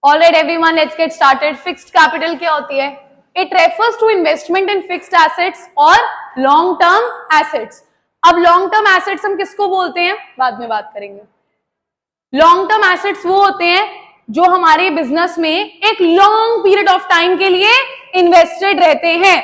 All right, everyone, let's get started. Fixed capital क्या होती है? It refers to investment in fixed assets और long term assets. अब long term assets हम किसको बोलते हैं? बाद में बात करेंगे. Long term assets वो होते हैं जो हमारे बिजनेस में एक लॉन्ग पीरियड ऑफ टाइम के लिए इन्वेस्टेड रहते हैं.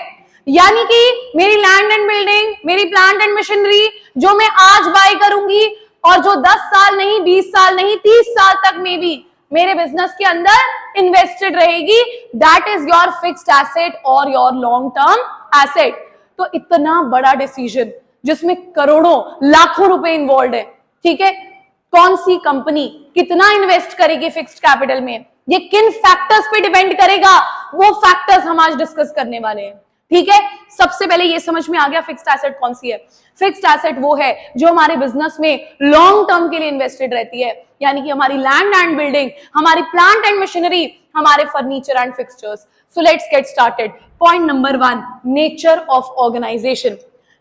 यानी कि मेरी लैंड एंड बिल्डिंग, मेरी प्लांट एंड मशीनरी जो मैं आज बाय करूंगी और जो 10 साल नहीं, 20 साल नहीं, 30 साल तक में भी मेरे बिजनेस के अंदर इन्वेस्टेड रहेगी, that is your fixed asset और योर लॉन्ग टर्म एसेट. तो इतना बड़ा डिसीजन जिसमें करोड़ों लाखों रुपए इन्वॉल्व है, ठीक है. कौन सी कंपनी कितना इन्वेस्ट करेगी फिक्स्ड कैपिटल में, ये किन फैक्टर्स पे डिपेंड करेगा, वो फैक्टर्स हम आज डिस्कस करने वाले हैं. ठीक है, सबसे पहले ये समझ में आ गया फिक्स्ड एसेट कौन सी है. फिक्स्ड एसेट वो है जो हमारे बिजनेस में लॉन्ग टर्म के लिए इन्वेस्टेड रहती है, यानी कि हमारी लैंड एंड बिल्डिंग, हमारी प्लांट एंड मशीनरी, हमारे furniture and fixtures. So let's get started. Point number 1, nature of organisation.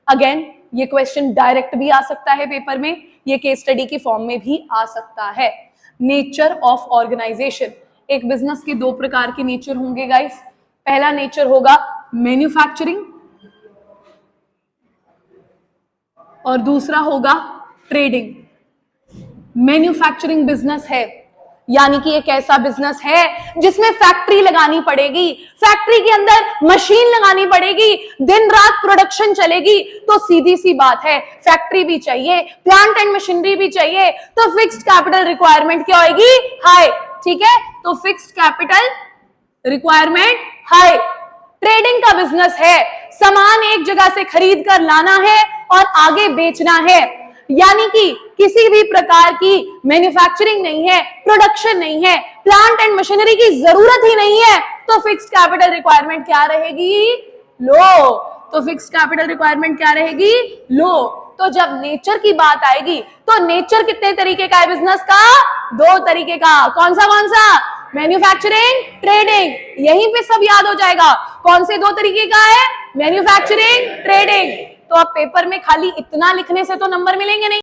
Again ये क्वेश्चन डायरेक्ट भी आ सकता है पेपर में, ये केस स्टडी की फॉर्म में भी आ सकता है. Nature of organisation. एक बिजनेस के 2 प्रकार के नेचर होंगे गाइस. पहला नेचर होगा मैन्युफैक्चरिंग और दूसरा होगा ट्रेडिंग. मैन्युफैक्चरिंग बिजनेस है यानी कि एक ऐसा बिजनेस है जिसमें फैक्ट्री लगानी पड़ेगी, फैक्ट्री के अंदर मशीन लगानी पड़ेगी, दिन रात प्रोडक्शन चलेगी. तो सीधी सी बात है, फैक्ट्री भी चाहिए, प्लांट एंड मशीनरी भी चाहिए, तो फिक्स्ड कैपिटल रिक्वायरमेंट क्या होगी? हाई. ठीक है, तो fixed capital requirement high. Trading का बिजनेस है, सामान एक जगह से खरीद कर लाना है और आगे बेचना है, यानी कि किसी भी प्रकार की मैन्युफैक्चरिंग नहीं है, प्रोडक्शन नहीं है, प्लांट एंड मशीनरी की जरूरत ही नहीं है, तो फिक्स्ड कैपिटल रिक्वायरमेंट क्या रहेगी? लो. तो फिक्स्ड कैपिटल रिक्वायरमेंट क्या रहेगी? लो. तो जब नेचर की बात आएगी तो नेचर कितने तरीके का है बिजनेस का? 2 तरीके का. कौन सा? Manufacturing, trading. यहीं पे सब याद हो जाएगा. कौन से 2 तरीके का है? Manufacturing, trading. तो अब पेपर में खाली इतना लिखने से तो नंबर मिलेंगे नहीं.